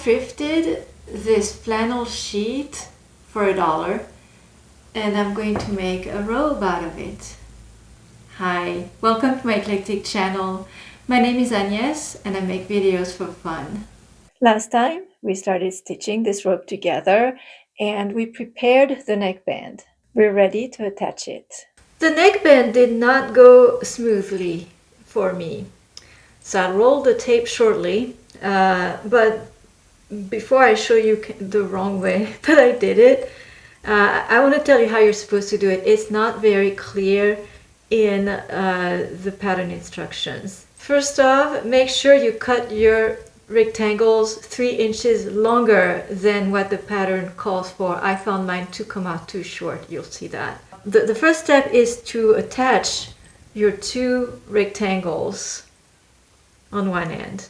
thrifted this flannel sheet for $1, and I'm going to make a robe out of it. Hi, welcome to my eclectic channel. My name is Agnes and I make videos for fun. Last time we started stitching this robe together and we prepared the neckband. We're ready to attach it. The neckband did not go smoothly for me, so I'll roll the tape shortly, but before I show you the wrong way that I did it, I want to tell you how you're supposed to do it. It's not very clear in the pattern instructions. First off, make sure you cut your rectangles 3 inches longer than what the pattern calls for. I found mine to come out too short. You'll see that. The first step is to attach your 2 rectangles on one end.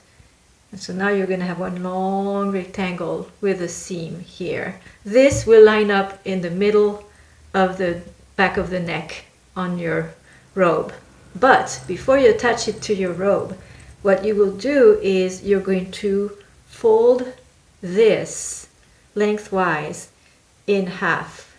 And so now you're going to have one long rectangle with a seam here. This will line up in the middle of the back of the neck on your robe. But before you attach it to your robe, what you will do is you're going to fold this lengthwise in half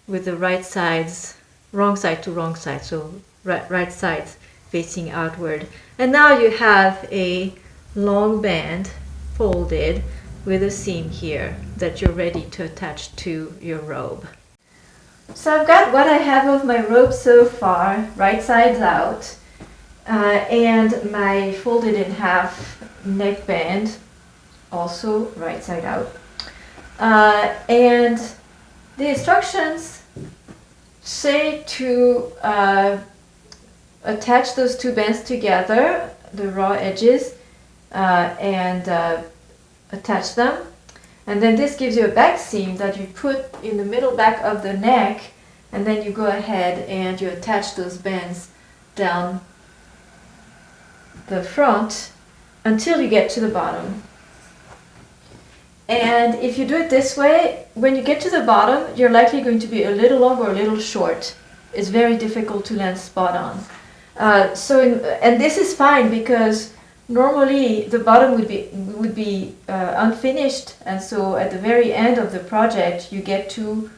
with the right sides, wrong side to wrong side, so right sides facing outward. And now you have a long band folded with a seam here that you're ready to attach to your robe. So I've got what I have of my robe so far, right sides out, and my folded in half neckband, also right side out. And the instructions say to attach those 2 bands together, the raw edges, and attach them. And then this gives you a back seam that you put in the middle back of the neck, and then you go ahead and you attach those bands down the front until you get to the bottom. And if you do it this way, when you get to the bottom, you're likely going to be a little long or a little short. It's very difficult to land spot on. And this is fine because normally the bottom would be unfinished, and so at the very end of the project you get to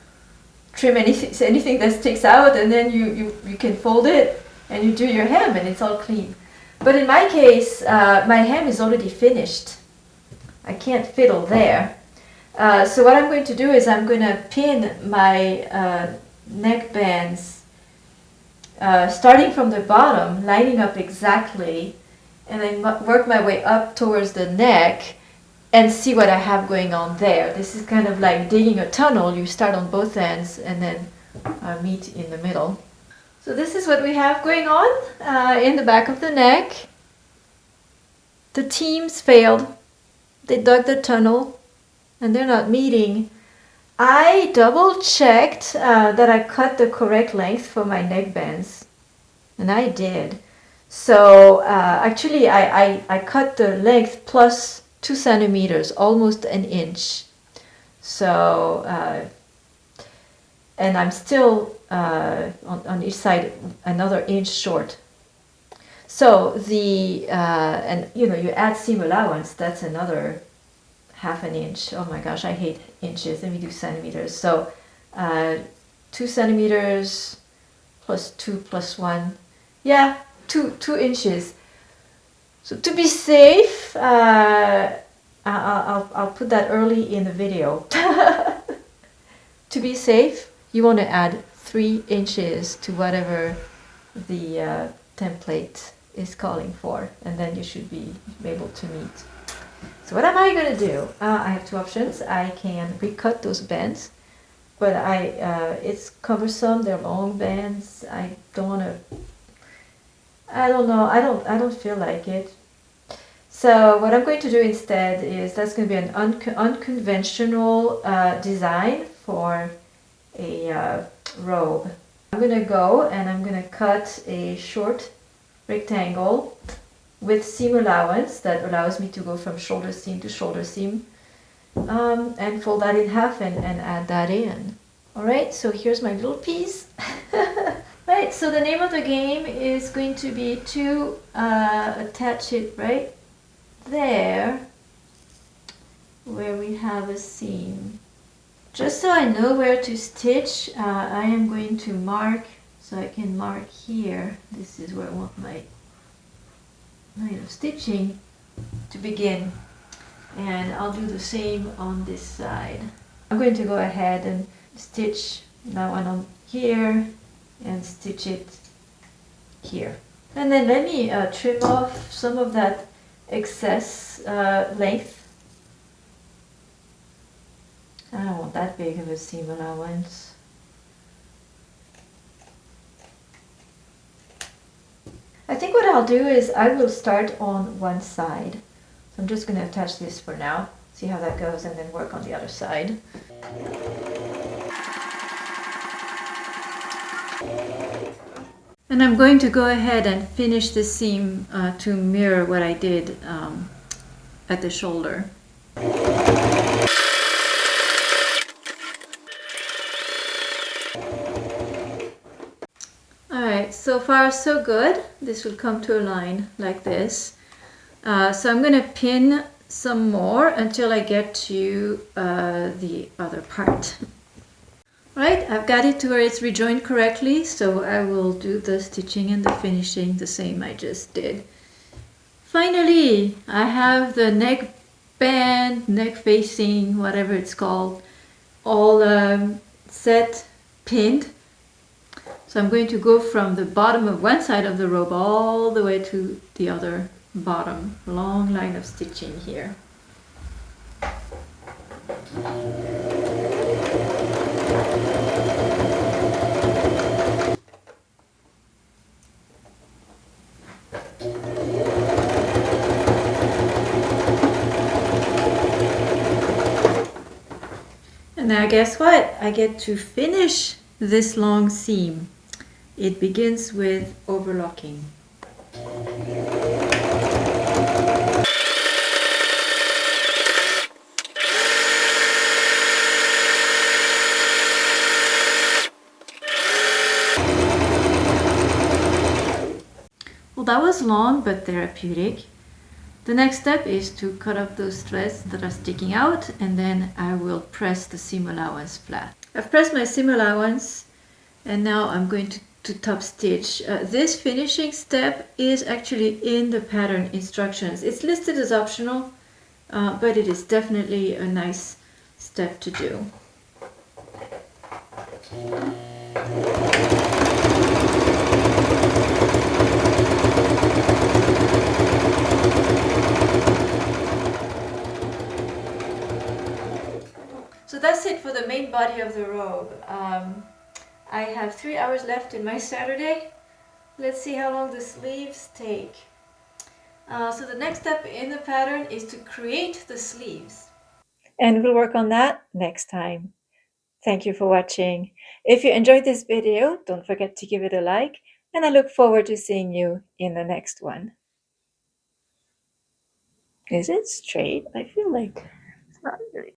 trim anything that sticks out, and then you can fold it and you do your hem and it's all clean. But in my case, my hem is already finished. I can't fiddle there. So what I'm going to do is I'm going to pin my neck bands starting from the bottom, lining up exactly, and then work my way up towards the neck and see what I have going on there. This is kind of like digging a tunnel. You start on both ends and then meet in the middle. So this is what we have going on in the back of the neck. The teams failed. They dug the tunnel and they're not meeting. I double checked that I cut the correct length for my neck bands, and I did. So actually I cut the length plus 2 centimeters, almost an inch. So and I'm still on each side another inch short. So and you add seam allowance, that's another half an inch. Oh my gosh, I hate inches. Let me do centimeters. So 2 centimeters plus 2 plus 1. Yeah, 2 inches. So to be safe, I'll put that early in the video. To be safe, you want to add 3 inches to whatever the template is calling for, and then you should be able to meet. So what am I going to do? I have 2 options. I can recut those bands, but it's cumbersome. They're long bands. I don't want to. I don't know. I don't feel like it. So what I'm going to do instead is that's going to be an unconventional design for a robe. I'm going to go and I'm going to cut a short rectangle with seam allowance that allows me to go from shoulder seam to shoulder seam, and fold that in half and add that in. Alright, so here's my little piece. Right, so the name of the game is going to be to attach it right there where we have a seam. Just so I know where to stitch, I am going to mark, so I can mark here. This is where I want my line of stitching to begin. And I'll do the same on this side. I'm going to go ahead and stitch that one on here and stitch it here. And then let me trim off some of that excess length. I don't want that big of a seam allowance. I think what I'll do is I will start on one side. So I'm just going to attach this for now, see how that goes, and then work on the other side. And I'm going to go ahead and finish the seam to mirror what I did at the shoulder. Alright, so far so good. This will come to a line like this. So I'm going to pin some more until I get to the other part. Right, I've got it to where it's rejoined correctly, so I will do the stitching and the finishing the same I just did. Finally, I have the neck band, neck facing, whatever it's called, all set, pinned. So I'm going to go from the bottom of one side of the robe all the way to the other bottom. Long line of stitching here. And now guess what? I get to finish this long seam. It begins with overlocking. Well, that was long but therapeutic. The next step is to cut up those threads that are sticking out, and then I will press the seam allowance flat. I've pressed my seam allowance, and now I'm going to top stitch. This finishing step is actually in the pattern instructions. It's listed as optional, but it is definitely a nice step to do. So that's it for the main body of the robe. I have 3 hours left in my Saturday. Let's see how long the sleeves take. So the next step in the pattern is to create the sleeves. And we'll work on that next time. Thank you for watching. If you enjoyed this video, don't forget to give it a like, and I look forward to seeing you in the next one. Is it straight? I feel like it's not really.